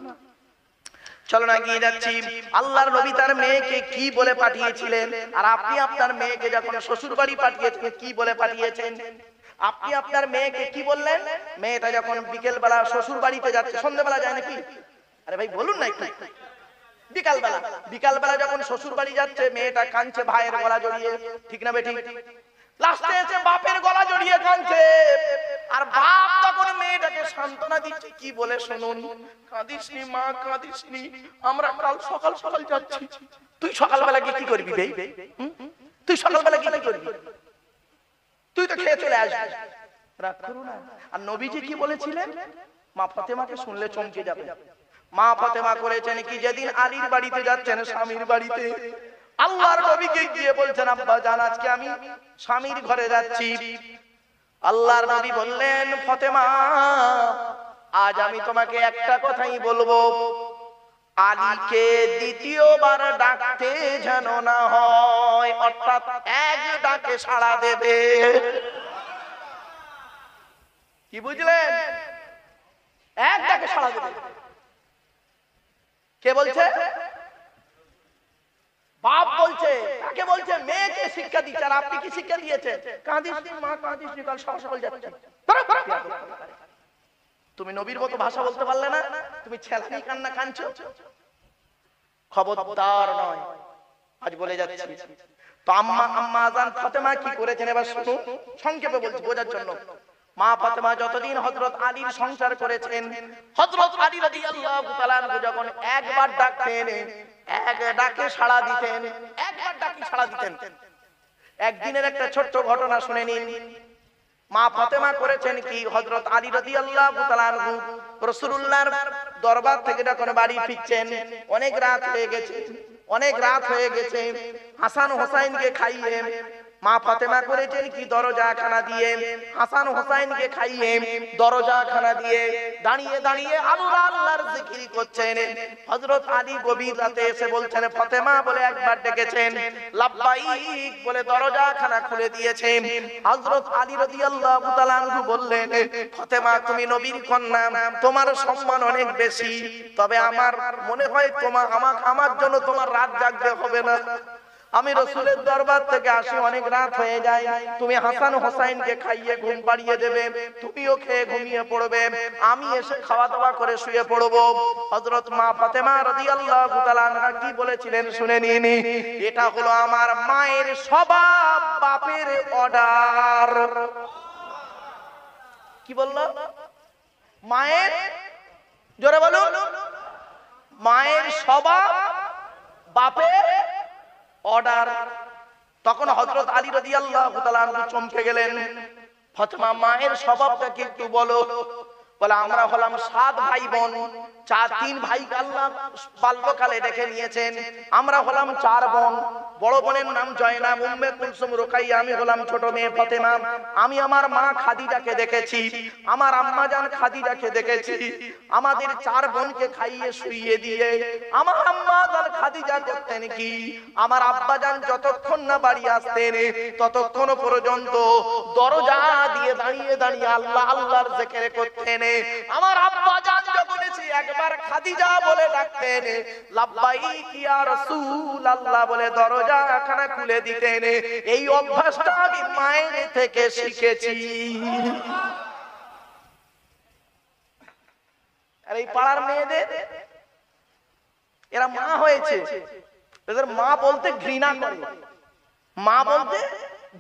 চলো না গিয়ে যাচ্ছি। আল্লাহর নবী তার মেয়েকে কি বলে পাঠিয়েছিলেন, আর আপনি আপনার মেয়েকে যখন শ্বশুর বাড়ি পাঠিয়েছেন কি বলে পাঠিয়েছেন? আপনি আপনার মেয়েকে কি বললেন? মেয়েটা যখন বিকেল বেলা শ্বশুর বাড়িতে যাচ্ছে, সন্ধ্যাবেলা যায় নাকি? আরে ভাই বলুন না একটু। বিকাল বেলা যখন শ্বশুর বাড়ি যাচ্ছে, মেয়েটা কাঁদছে ভাইয়ের গলা জড়িয়ে, ঠিক না বেঠিক? লাস্টে এসে বাপের গলা জড়িয়ে কাঁদছে, আর বাপ তখন মেয়েটাকে সান্ত্বনা দিচ্ছে কি বলে শুনুন, কাঁদিসনি মা কাঁদিসনি, আমরা কাল সকাল সকাল যাচ্ছি। তুই সকালবেলা গিয়ে কি করবি ভাই? তুই সকালবেলা গিয়ে কি করবি? তুই তো খেয়ে চলে আসবি, রাগ করো না। আর নবীজি কি বলেছিলেন? মা ফাতেমাকে শুনলে চমকে যাবে। মা ফাতেমা করেছেন কি, যেদিন আলীর বাড়িতে যাচ্ছেন স্বামীর বাড়িতে, আল্লাহর নবীকে গিয়ে বলছেন, আব্বা জান আজকে আমি স্বামীর ঘরে যাচ্ছি। আল্লাহর নবী বললেন, ফাতেমা আজ আমি তোমাকে একটা কথাই বলবো, আলীকে দ্বিতীয়বার ডাকতে যেন না হয়, অর্থাৎ এক ডাকে সাড়া দেবে। কি বুঝলেন? এক ডাকে সাড়া দেবে। কে বলছে? বাপ বলছে। কাকে বলছে? মেয়েকে শিক্ষা দিচ্ছে। আর আপনি কি শিক্ষা দিয়েছেন? কাঁদিসনি মা কাঁদিসনি, কাল সকাল সকাল যাচ্ছে। তুমি নবীর মতো ভাষা বলতে পারলে না, তুমি ছেলানি কান্না কাঁদছো, খবরদার নয়। আজ বলে যাচ্ছি তো আম্মা আজান ফাতেমা কি করেছেন এবার শুনুন, সংক্ষেপে বলছি বোঝার জন্য। মা ফাতেমা যতদিন হযরত আলীর সংসার করেছেন, হযরত আলী রাদিয়াল্লাহু তাআলা যখন একবার ডাকতেন এক ডাকে সাড়া দিতেন, একবার ডাকে সাড়া দিতেন। একদিনের একটা ছোট্ট ঘটনা শুনে নিন। মা ফাতেমা করেছেন কি, হযরত আলী রাদিয়াল্লাহু তাআলা রাসূলুল্লাহর দরবার থেকে যখন বাড়ি ফিরছেন, অনেক রাত হয়ে গেছে। হাসান হোসাইনকে খাইয়ে মা ফাতেমা করেছেন কি, দরজা খানা দিয়ে হাসান হোসাইনকে খাইয়ে দরজা খানা দিয়ে দাঁড়িয়ে দাঁড়িয়ে আল্লাহর জিকির করছেন। হযরত আলী গভীর রাতে এসে বলছেন, ফাতেমা বলে একবার ডেকেছেন, লাব্বাইক বলে দরজা খানা খুলে দিয়েছেন। হযরত আলী রাদিয়াল্লাহু তাআলা আনহু বললেন, ফাতেমা তুমি নবীর কন্যা, তোমার সম্মান অনেক বেশি, তবে আমার মনে হয় আমার জন্য তোমার রাত জাগতে হবে না। আমি রাসূলের দরবার থেকে আসি, অনেক রাত হয়ে যায়, তুমি হাসান হোসাইনকে খাইয়ে ঘুম পাড়িয়ে দেবে, তুমিও খেয়ে ঘুমিয়ে পড়বে, আমি এসে খাওয়া দাওয়া করে শুয়ে পড়বো। হযরত মা ফাতেমা রাদিয়াল্লাহু তাআলা আনহা কি বলেছিলেন শুনে নিন। এটা হলো আমার মায়ের স্বভাব, বাপের অর্ডার। কি বললো? মায়ের, জোরে বলুন, মায়ের স্বভাব, বাপের অর্ডার। তখন হযরত আলী রাদিয়াল্লাহু তাআলা আনহু চমকে গেলেন, ফাতেমা মায়ের স্বভাবটা কি একটু বলো। বলে আমরা হলাম 7 ভাই বোন, 3 ভাই আল্লাহ বাল্যকালে রেখে নিয়েছেন, আমরা হলাম 4 বোন। বড় বোনের নাম জয়নাব, উম্মে কুলসুম, রুকাইয়া, আমি হলাম ছোট মেয়ে ফাতেমা। আমি আমার মা খাদিজাকে দেখেছি, আমার আম্মা জান খাদিজাকে দেখেছি। আমাদের 4 বোনকে খাইয়ে শুইয়ে দিয়ে আমার আম্মা জান খাদিজা করতেন কি, আমার আব্বা জান যতক্ষণ না বাড়ি আসতেন ততক্ষণ পর্যন্ত দরজা দিয়ে দাঁড়িয়ে দাঁড়িয়ে আল্লাহর জিকির করতেন। আমার আব্বা জান যখন এসে একবার খাদিজা বলে ডাকতেন, লাব্বাইক ইয়া রাসূলুল্লাহ বলে দরজা খানা খুলে দিতেন। এই অভ্যাসটা আমি মায়ের থেকে শিখেছি। আর এই পাড়ার মেয়েদের এরা মা হয়েছে, এদের মা বলতে ঘৃণা করে, মা বলতে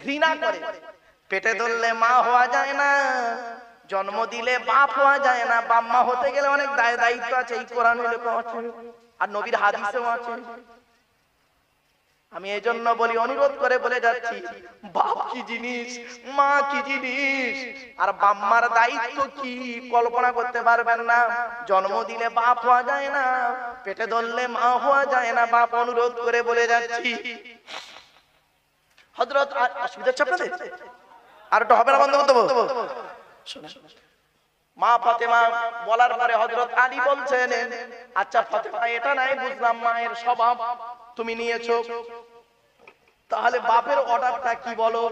ঘৃণা করে। পেটে ধরলে মা হওয়া যায় না, জন্ম দিলে বাপ হওয়া যায় না। বাপ মা হতে গেলে অনেক দায়িত্ব আছে, এই কোরআনে লেখা আছে আর নবীর হাদিসেও আছে। আমি এই জন্য বলি, অনুরোধ করে বলে যাচ্ছি, বাপ কি জিনিস, মা কি জিনিস, আর বাপ মার দায়িত্ব কি কল্পনা করতে পারবেন না। জন্ম দিলে বাপ হওয়া যায় না, পেটে ধরলে মা হওয়া যায় না। বাপ অনুরোধ করে বলে যাচ্ছি হযরত, আর অসুবিধা হচ্ছে আপনাদের? আর একটু হবে না বন্ধ করতে বলবো? মা ফাতেমা বলার পরে হযরত আলী বলছেন, আচ্ছা ফাতেমা, এটা নাই বুঝলাম মায়ের স্বভাব তুমি নিয়েছো, তাহলে বাপের অর্ডারটা কি বলো?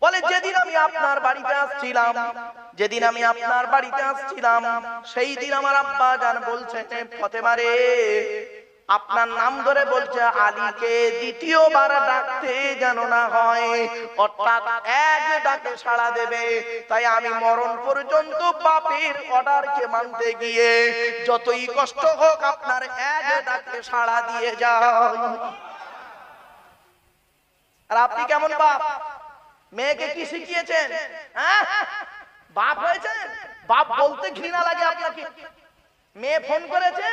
বলে, যেদিন আমি আপনার বাড়িতে আসছিলাম, যেদিন আমি আপনার বাড়িতে আসছিলাম, সেই দিন আমার আব্বা জান বলছেন, ফাতেমা রে, আপনার নাম ধরে বলছে আলীকে দ্বিতীয়বার ডাকতে যেন না হয়, অর্থাৎ এক ডাকে সাড়া দেবে। তাই আমি মরণ পর্যন্ত বাপের অর্ডারকে মানতে গিয়ে যতই কষ্ট হোক আপনার এক ডাকে সাড়া দিয়ে যাই। আর আপনি কেমন বাপ? মেয়েকে কি শিখিয়েছেন? হ্যাঁ, বাপ হয়েছেন, বাপ বলতে ঘৃণা লাগে আপনাকে। মেয়ে ফোন করেছে,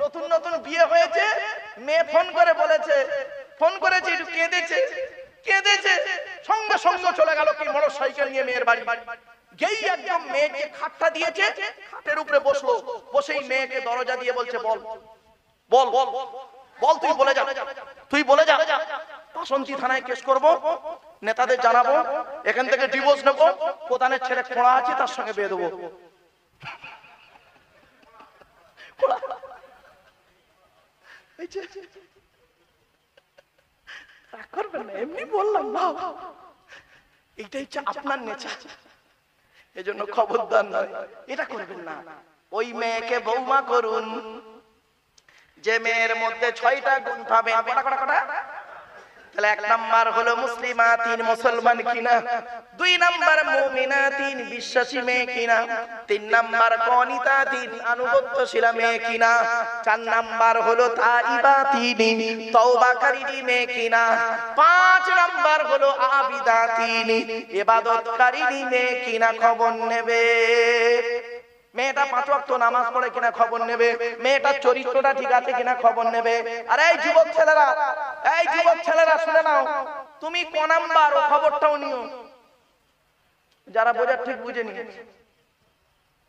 নতুন নতুন বিয়ে হয়েছে, মেয়ে ফোন করে বলেছে, ফোন করেছে, একটু কেঁদেছে, সঙ্গে সঙ্গে চলে গেল কি মোটরসাইকেল নিয়ে মেয়ের বাড়ি। গেই একদম মেয়েকে খাটটা দিয়েছে, খাটের উপরে বসলো, বসেই মেয়েকে দরজা দিয়ে বলছে, বল বল বল বল, তুই বলে যা, তুই বলে যা। বাসন্তী থানায় কেস করব, নেতাদের জানাবো, এখান থেকে ডিভোর্স নেবো, প্রধানের ছেলে খোঁড়া আছে তার সঙ্গে বিয়ে দেবো। করবেন না, এমনি বললাম না, এটাই হচ্ছে আপনার নেচার। এজন্য খবরদার নয়, এটা করবেন না। ওই মেয়েকে বৌমা করুন যে মেয়ের মধ্যে 6টা গুণ পাবেন। কটা? তাহলে 1 নাম্বার হলো মুসলিমা, 3 মুসলমান কিনা, 2 নাম্বার মুমিনা, 3 বিশ্বাসী মেয়ে কিনা, 3 নাম্বার কনিতা, 3 আনুগত্যশীল মেয়ে কিনা, 4 নাম্বার হলো তাইবা, 3 তওবাকারী মেয়ে কিনা, 5 নাম্বার হলো আবিদা, 3 ইবাদতকারী মেয়ে কিনা খবর নেবে। মেয়েটা 5 ওয়াক্ত নামাজ পড়ে কিনা খবর নেবে, মেয়েটার চরিত্রটা ঠিক আছে কিনা খবর নেবে। আর এই যুবক ছেলেরা শুনে নাও, তুমি ক নাম্বার ও খবরটাও নিও। যারা বোঝার ঠিক বুঝে নিয়ে,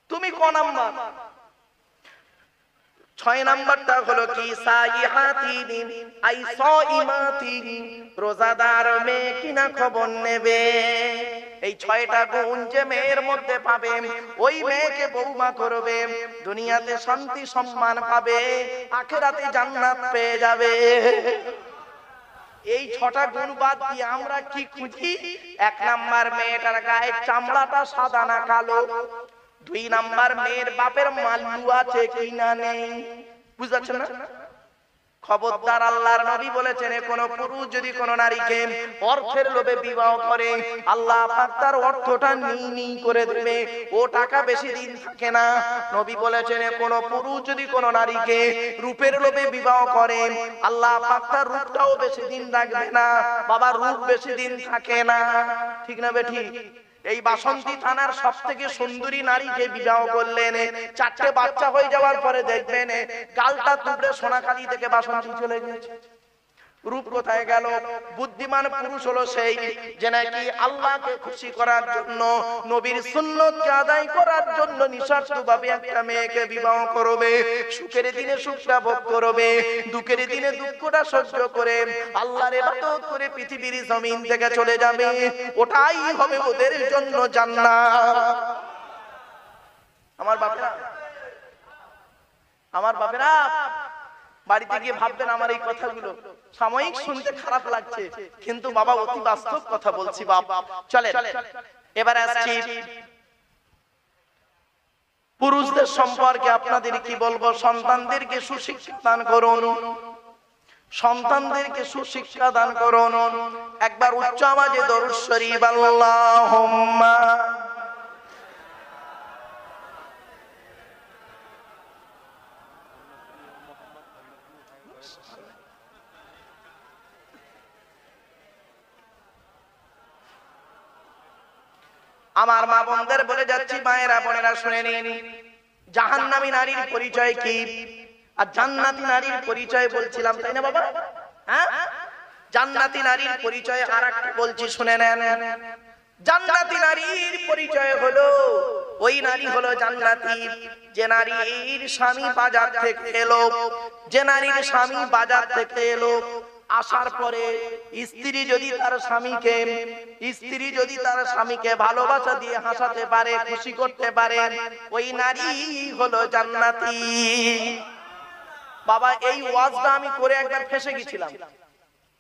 তুমি ক নাম্বার? 6 নাম্বারটা হলো কি সাইহাতিন আই সাইমাতিন, রোজাদার মেয়ে কিনা খবর নেবে। এই 6টা গুণ যে মেয়ের মধ্যে পাবে, ওই মেয়েকে বৌমা করবে, দুনিয়াতে শান্তি সম্মান পাবে, আখিরাতে জান্নাত পেয়ে যাবে। এই 6টা গুণ বাদ দিয়ে আমরা কি খুঁজি? 1 নাম্বার, মেয়েটার গায়ের চামড়াটা সাদা না কালো। 2 নাম্বার, মেয়ের বাপের মাল্লু আছে কিনা নেই। বুঝাচ্ছেন না? খবরদার, আল্লাহর নবী বলেছেন, কোন পুরুষ যদি কোন নারীকে অর্থের লোভে বিবাহ করে, আল্লাহ পাক তার অর্থটা নি করে দেবে, ও টাকা বেশি দিন থাকে না। নবী বলেছেন, কোন পুরুষ যদি কোন নারীকে রূপের লোভে বিবাহ করে, আল্লাহ পাক তার রূপটাও বেশি দিন রাখবে না। বাবা, রূপ বেশি দিন থাকে না, ঠিক না বেঠি? এই বাসন্তী থানার সবথেকে সুন্দরী নারীকে বিবাহ করলেন, 4টে বাচ্চা হয়ে যাওয়ার পরে দেখবেন গালটা তুবড়ে সোনাখালী থেকে বাসন্তী চলে গেছে। রূপ কোথায় গেল? বুদ্ধিমান পুরুষ হলো সেই যে নাকি আল্লাহকে খুশি করার জন্য, নবীর সুন্নতকে আদায় করার জন্য নিঃস্বার্থভাবে একটা মেয়েকে বিবাহ করবে, সুখের দিনে সুখটা ভোগ করবে, দুঃখের দিনে দুঃখটা সহ্য করে আল্লাহর ইবাদত করে পৃথিবীর জমিন থেকে চলে যাবে। ওটাই হবে ওদের জন্য জান্নাত। আমার বাপেরা বাড়িতে গিয়ে ভাববেন আমার এই কথাগুলো সাময়িক শুনতে খারাপ লাগছে, কিন্তু বাবা অতি বাস্তব কথা বলছি। বাবা চলেন এবার আসছি পুরুষদের সম্পর্কে। আপনাদের কি বলবো? সন্তানদেরকে সুশিক্ষা দান করুন, সন্তানদেরকে সুশিক্ষা দান করুন। একবার উচ্চ আওয়াজে দরুদ শরীফ আল্লাহুম্মা আমার মা বোনদের বলে যাচ্ছি, মায়েরা বোনেরা শুনে নিন, জাহান্নামী নারীর পরিচয় কি আর জান্নাতি নারীর পরিচয় বলছিলাম, তাই না বাবা? হ্যাঁ, জান্নাতি নারীর পরিচয় আরেকটা বলছি, শুনে নেন। জান্নাতি নারীর পরিচয় হলো, ওই নারী হলো জান্নাতি যে নারীর স্বামী বাজার থেকে এলো, যে নারীর স্বামী বাজার থেকে এলো, আসার পরে স্ত্রী যদি তার স্বামীকে ভালোবাসা দিয়ে হাসাতে পারে, খুশি করতে পারে, ওই নারী হলো জান্নাতি। বাবা এই ওয়াজটা আমি করে একবার ফেসে গেছিলাম,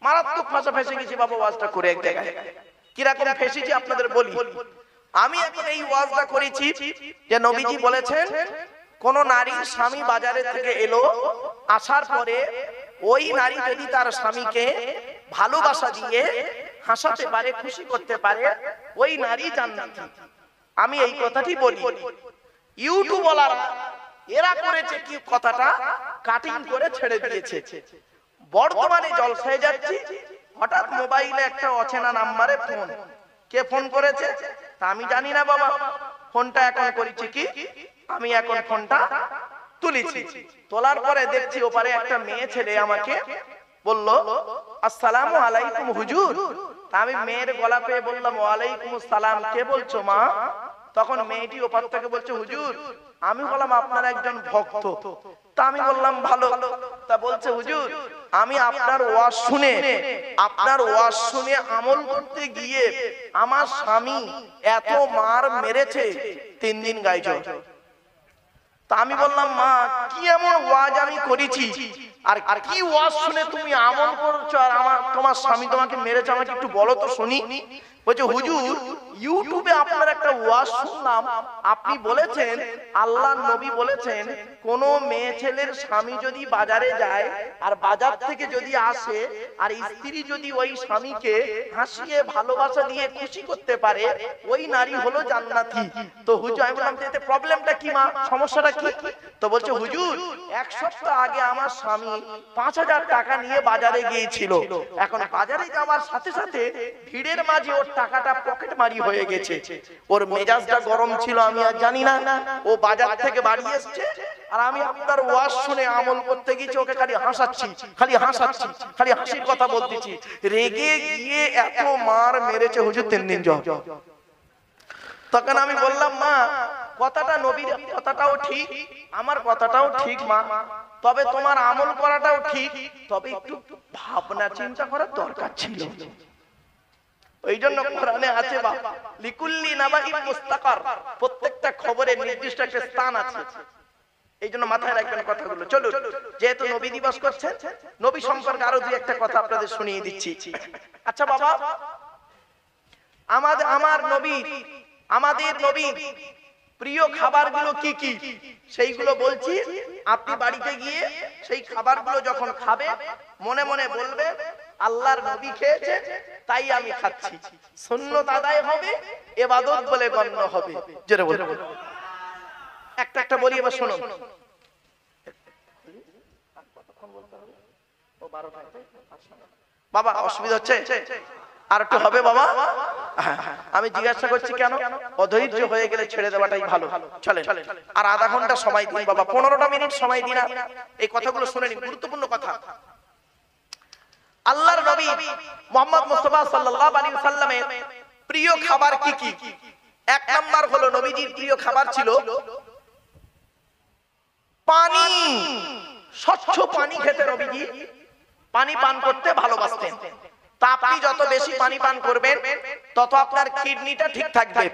মারাত্মক ভাষা ফেসে গেছি বাবা ওয়াজটা করে এক জায়গায়। কিরকম ফেসেছি আপনাদের বলি। আমি এখন এই ওয়াজটা করেছি যে নবীজি বলেছেন কোন নারীর স্বামী বাজারে থেকে এলো, আসার পরে ওই নারী যদি তার স্বামীকে ভালোবাসা দিয়ে হাসাতে পারে, খুশি করতে পারে, ওই নারী জান্নাতি। আমি এই কথাটি বলি। ইউটিউবওয়ালারা এরা করেছে কি, কথাটা কাটিং করে ছেড়ে দিয়েছে। বর্তমানে জলসায় যাচ্ছি, হঠাৎ মোবাইলে একটা অচেনা নাম্বারে ফোন, কে ফোন করেছে তা আমি জানি না বাবা। ফোনটা এখন করেছি কি, আমি এখন ফোনটা তুলেছি, তোলার পরে দেখছি ওপারে একটা মেয়ে ছেলে আমাকে বলল, আসসালামু আলাইকুম হুজুর। আমি মেয়ের গলা পেয়ে বললাম, ওয়ালাইকুম আসসালাম, কে বলছো মা? তখন মেয়েটি ওপার থেকে বলছে, হুজুর আমি বললাম আপনার একজন ভক্ত। তা আমি বললাম ভালো। তা বলছে, হুজুর আমি আপনার ওয়াজ শুনে আমল করতে গিয়ে আমার স্বামী এত মার মেরেছে, 3 দিন গায়ে জ্বর। তা আমি বললাম, মা কি এমন ওয়াজ আমি করেছি আর কি ওয়াজ শুনে তুমি আমল করছো আর তোমার স্বামী তোমাকে মেরেছে, আমাকে একটু বলো তো শুনি। বলছে, হুজুর ইউটিউবে আপনার একটা ওয়াজ শুনলাম, আপনি বলেছেন, আল্লাহর নবী বলেছেন, কোন মেয়ে ছেলের স্বামী যদি বাজারে যায় আর বাজার থেকে যদি আসে আর স্ত্রী যদি ওই স্বামীকে হাসিয়ে ভালোবাসা দিয়ে খুশি করতে পারে, ওই নারী হলো জান্নাতি। তো হুজুর আমি বললাম, এতে প্রবলেমটা কি মা, সমস্যাটা কি? তো বলছে, হুজুর 1 সপ্তাহ আগে আমার স্বামী 5000 টাকা নিয়ে বাজারে গিয়েছিল, এখন বাজারে যাওয়ার সাথে সাথে ভিড়ের মাঝে ওর টাকাটা পকেট মারি হয়ে গেছে, ওর মেজাজটা গরম ছিল, আমি আর জানি না, ও বাজার থেকে বাড়ি এসেছে আর আমি আপনার ওয়াজ শুনে আমল করতে গিয়েছি, ওকে খালি হাসাচ্ছি, খালি হাসির কথা বলতেছি, রেগে গিয়ে এত মার মেরেছে হুজুর 3 দিন জ্বর। তখন আমি বললাম, মা কথাটা নবীর কথাটাও ঠিক, আমার কথাটাও ঠিক মা, তবে তোমার আমল করাটাও ঠিক, তবে একটু ভাবনা চিন্তা করার দরকার ছিল। ওই জন্য কোরআনে আছে বাবা, লিকুল্লি নাবাইন মুস্তাকার, প্রত্যেকটা খবরের নির্দিষ্ট একটা স্থান আছে। এই জন্য মাথায় রাখবেন কথাগুলো। চলুন, যেহেতু নবী দিবস করছেন, নবী সম্পর্কে আরো 2-1টা কথা আপনাদের শুনিয়ে দিচ্ছি। আচ্ছা বাবা, আমাদের নবী প্রিয় খাবারগুলো কি কি সেইগুলো বলছি। আপনি বাড়িতে গিয়ে সেই খাবারগুলো যখন খাবে, মনে মনে বলবে, আল্লাহর নবী খেয়েছে তাই আমি খাচ্ছি, সুন্নাত আদায় হবে, ইবাদত বলে গণ্য হবে। জোরে বলুন। একটা বলি, এবার শুনুন। বাবা অসুবিধা হচ্ছে? আর একটু হবে বাবা? আমি জিজ্ঞাসা করছি কেন, অধৈর্য হয়ে গেলে ছেড়ে দেওয়াটাই ভালো। চলেন, আর আধা ঘন্টা সময় দিন বাবা, 15টা মিনিট সময় দিন, এই কথাগুলো শুনে নিন, গুরুত্বপূর্ণ কথা। আল্লাহর নবী মুহাম্মদ মুস্তাফা সাল্লাল্লাহু আলাইহি ওয়াসাল্লামের প্রিয় খাবার কি কি? 1 নাম্বার হলো, নবীজির প্রিয় খাবার ছিল পানি। স্বচ্ছ পানি খেতে নবীজি পানি পান করতে ভালোবাসতেন। তা আপনি যত বেশি পানি পান করবেন, তত আপনার কিডনিটা ঠিক থাকবে।